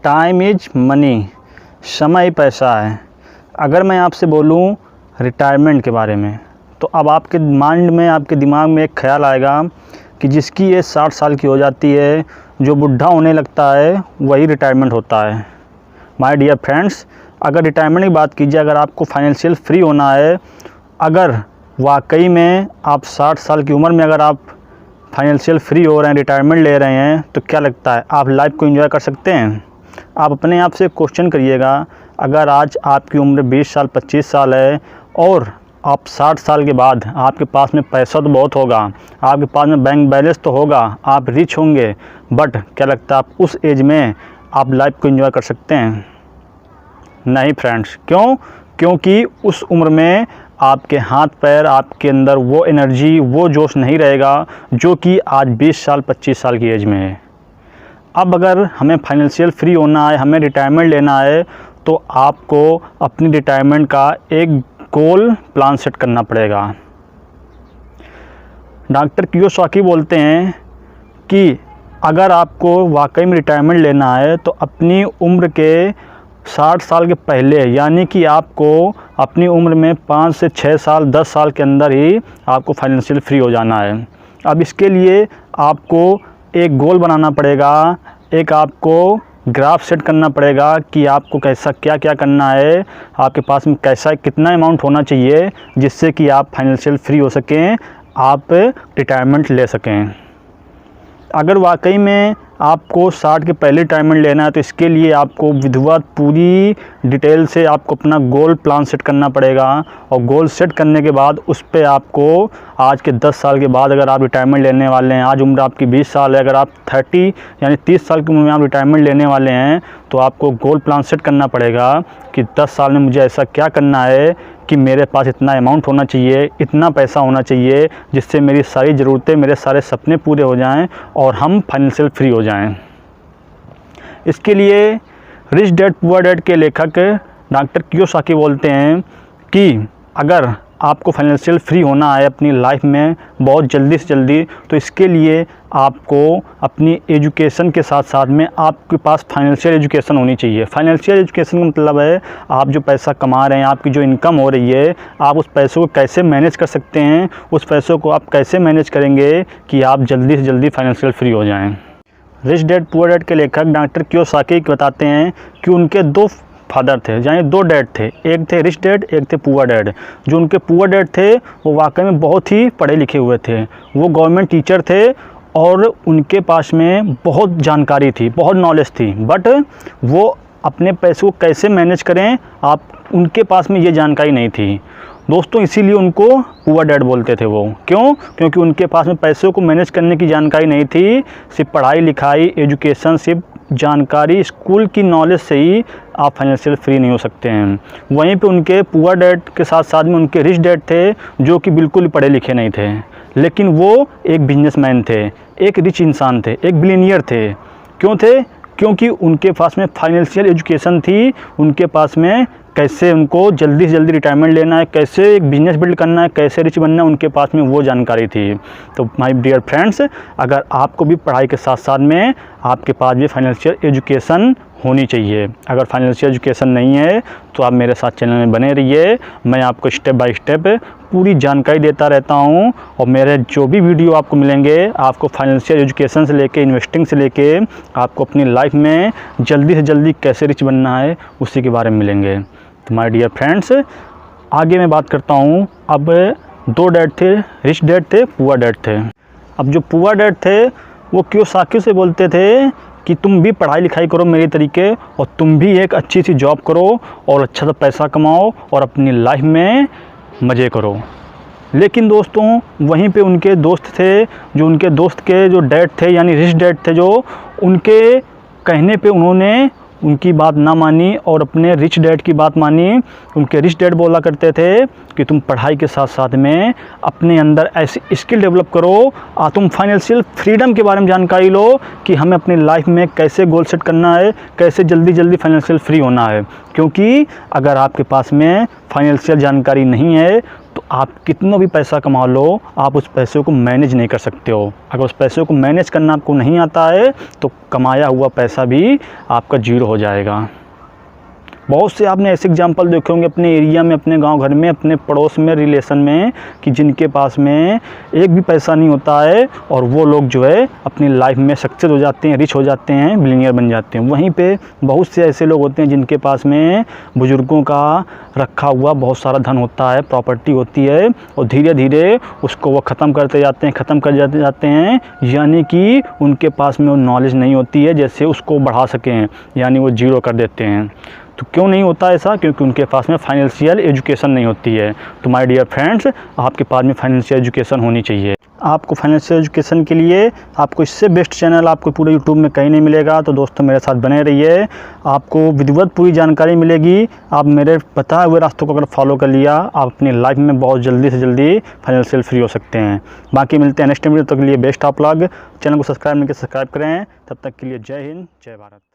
Time is money, समय पैसा है। अगर मैं आपसे बोलूं रिटायरमेंट के बारे में, तो अब आपके माइंड में, आपके दिमाग में एक ख़्याल आएगा कि जिसकी एज 60 साल की हो जाती है, जो बुढ़ा होने लगता है, वही रिटायरमेंट होता है। माय डियर फ्रेंड्स, अगर रिटायरमेंट की बात कीजिए, अगर आपको फाइनेंशियल फ्री होना है, अगर वाकई में आप 60 साल की उम्र में अगर आप फाइनेंशियल फ्री हो रहे हैं, रिटायरमेंट ले रहे हैं, तो क्या लगता है आप लाइफ को एंजॉय कर सकते हैं? आप अपने आप से क्वेश्चन करिएगा, अगर आज आपकी उम्र 20 साल 25 साल है और आप 60 साल के बाद आपके पास में पैसा तो बहुत होगा, आपके पास में बैंक बैलेंस तो होगा, आप रिच होंगे, बट क्या लगता है आप उस एज में आप लाइफ को एंजॉय कर सकते हैं? नहीं फ्रेंड्स। क्यों? क्योंकि उस उम्र में आपके हाथ पैर, आपके अंदर वो एनर्जी, वो जोश नहीं रहेगा जो कि आज 20 साल 25 साल की एज में है। अब अगर हमें फाइनेंशियल फ्री होना है, हमें रिटायरमेंट लेना है, तो आपको अपनी रिटायरमेंट का एक गोल प्लान सेट करना पड़ेगा। डॉक्टर कियोसाकी बोलते हैं कि अगर आपको वाकई में रिटायरमेंट लेना है, तो अपनी उम्र के 60 साल के पहले, यानी कि आपको अपनी उम्र में 5 से 6 साल 10 साल के अंदर ही आपको फाइनेंशियल फ्री हो जाना है। अब इसके लिए आपको एक गोल बनाना पड़ेगा, एक आपको ग्राफ सेट करना पड़ेगा कि आपको कैसा क्या क्या करना है, आपके पास में कैसा कितना अमाउंट होना चाहिए जिससे कि आप फाइनेंशियल फ्री हो सकें, आप रिटायरमेंट ले सकें। अगर वाकई में आपको 60 के पहले रिटायरमेंट लेना है, तो इसके लिए आपको विधिवत पूरी डिटेल से आपको अपना गोल प्लान सेट करना पड़ेगा, और गोल सेट करने के बाद उस पे आपको आज के 10 साल के बाद अगर आप रिटायरमेंट लेने वाले हैं, आज उम्र आपकी 20 साल है, अगर आप 30 यानी 30 साल की उम्र में आप रिटायरमेंट लेने वाले हैं, तो आपको गोल प्लान सेट करना पड़ेगा कि 10 साल में मुझे ऐसा क्या करना है कि मेरे पास इतना अमाउंट होना चाहिए, इतना पैसा होना चाहिए, जिससे मेरी सारी ज़रूरतें, मेरे सारे सपने पूरे हो जाएं और हम फाइनेंशियल फ्री हो जाएं। इसके लिए रिच डैड पुअर डैड के लेखक डॉक्टर कियोसाकी बोलते हैं कि अगर आपको फाइनेंशियल फ्री होना है अपनी लाइफ में बहुत जल्दी से जल्दी, तो इसके लिए आपको अपनी एजुकेशन के साथ साथ में आपके पास फाइनेंशियल एजुकेशन होनी चाहिए। फाइनेंशियल एजुकेशन का मतलब है आप जो पैसा कमा रहे हैं, आपकी जो इनकम हो रही है, आप उस पैसों को कैसे मैनेज कर सकते हैं, उस पैसों को आप कैसे मैनेज करेंगे कि आप जल्दी से जल्दी फाइनेंशियल फ्री हो जाएँ। रिच डैड पुअर डैड के लेखक डॉक्टर कियोसाकी बताते हैं कि उनके 2 फादर थे, यानी 2 डैड थे, एक थे रिच डैड, एक थे पुअर डैड। जो उनके पुअर डैड थे वो वाकई में बहुत ही पढ़े लिखे हुए थे, वो गवर्नमेंट टीचर थे और उनके पास में बहुत जानकारी थी, बहुत नॉलेज थी, बट वो अपने पैसों को कैसे मैनेज करें उनके पास में ये जानकारी नहीं थी दोस्तों। इसीलिए उनको पुअर डैड बोलते थे वो। क्यों? क्योंकि उनके पास में पैसों को मैनेज करने की जानकारी नहीं थी। सिर्फ पढ़ाई लिखाई, एजुकेशन, सिर्फ जानकारी, स्कूल की नॉलेज से ही आप फाइनेंशियल फ्री नहीं हो सकते हैं। वहीं पे उनके पुअर डैड के साथ साथ में उनके रिच डैड थे, जो कि बिल्कुल पढ़े लिखे नहीं थे, लेकिन वो एक बिजनेसमैन थे, एक रिच इंसान थे, एक बिलियनियर थे। क्यों थे? क्योंकि उनके पास में फाइनेंशियल एजुकेशन थी, उनके पास में कैसे उनको जल्दी से जल्दी रिटायरमेंट लेना है, कैसे एक बिज़नेस बिल्ड करना है, कैसे रिच बनना है, उनके पास में वो जानकारी थी। तो माय डियर फ्रेंड्स, अगर आपको भी पढ़ाई के साथ साथ में आपके पास भी फाइनेंशियल एजुकेशन होनी चाहिए। अगर फाइनेंशियल एजुकेशन नहीं है तो आप मेरे साथ चैनल में बने रहिए, मैं आपको स्टेप बाय स्टेप पूरी जानकारी देता रहता हूं, और मेरे जो भी वीडियो आपको मिलेंगे, आपको फाइनेंशियल एजुकेशन से लेके इन्वेस्टिंग से लेके आपको अपनी लाइफ में जल्दी से जल्दी कैसे रिच बनना है उसी के बारे में मिलेंगे। तो माय डियर फ्रेंड्स, आगे मैं बात करता हूं। अब 2 डैड थे, रिच डैड थे, पुअर डैड थे। अब जो पुअर डैड थे वो कियोसाकी से बोलते थे कि तुम भी पढ़ाई लिखाई करो मेरे तरीके, और तुम भी एक अच्छी सी जॉब करो और अच्छा सा पैसा कमाओ और अपनी लाइफ में मज़े करो। लेकिन दोस्तों वहीं पे उनके दोस्त थे, जो उनके दोस्त के जो डैड थे, यानी रिच डैड थे, जो उनके कहने पे उन्होंने उनकी बात ना मानी और अपने रिच डैड की बात मानी। उनके रिच डैड बोला करते थे कि तुम पढ़ाई के साथ साथ में अपने अंदर ऐसी स्किल डेवलप करो, तुम फाइनेंशियल फ्रीडम के बारे में जानकारी लो कि हमें अपनी लाइफ में कैसे गोल सेट करना है, कैसे जल्दी जल्दी फाइनेंशियल फ्री होना है। क्योंकि अगर आपके पास में फाइनेंशियल जानकारी नहीं है तो आप कितना भी पैसा कमा लो, आप उस पैसे को मैनेज नहीं कर सकते हो। अगर उस पैसे को मैनेज करना आपको नहीं आता है तो कमाया हुआ पैसा भी आपका जीरो हो जाएगा। बहुत से आपने ऐसे एग्जांपल देखे होंगे अपने एरिया में, अपने गांव घर में, अपने पड़ोस में, रिलेशन में, कि जिनके पास में एक भी पैसा नहीं होता है और वो लोग जो है अपनी लाइफ में सक्सेस हो जाते हैं, रिच हो जाते हैं, बिलियनियर बन जाते हैं। वहीं पे बहुत से ऐसे लोग होते हैं जिनके पास में बुज़ुर्गों का रखा हुआ बहुत सारा धन होता है, प्रॉपर्टी होती है, और धीरे धीरे उसको वो ख़त्म करते जाते हैं, यानी कि उनके पास में वो नॉलेज नहीं होती है जैसे उसको बढ़ा सकें, यानी वो जीरो कर देते हैं। तो क्यों नहीं होता ऐसा? क्योंकि उनके पास में फाइनेंशियल एजुकेशन नहीं होती है। तो माय डियर फ्रेंड्स, आपके पास में फाइनेंशियल एजुकेशन होनी चाहिए। आपको फाइनेंशियल एजुकेशन के लिए आपको इससे बेस्ट चैनल आपको पूरे यूट्यूब में कहीं नहीं मिलेगा। तो दोस्तों मेरे साथ बने रहिए, आपको विधिवत पूरी जानकारी मिलेगी। आप मेरे बताए हुए रास्तों को अगर फॉलो कर लिया, आप अपनी लाइफ में बहुत जल्दी से जल्दी फाइनेंशियल फ्री हो सकते हैं। बाकी मिलते हैं नेक्स्ट वीडियो, तक के लिए बेस्ट ऑफ लक। चैनल को सब्सक्राइब नहीं किया सब्सक्राइब करें। तब तक के लिए जय हिंद, जय भारत।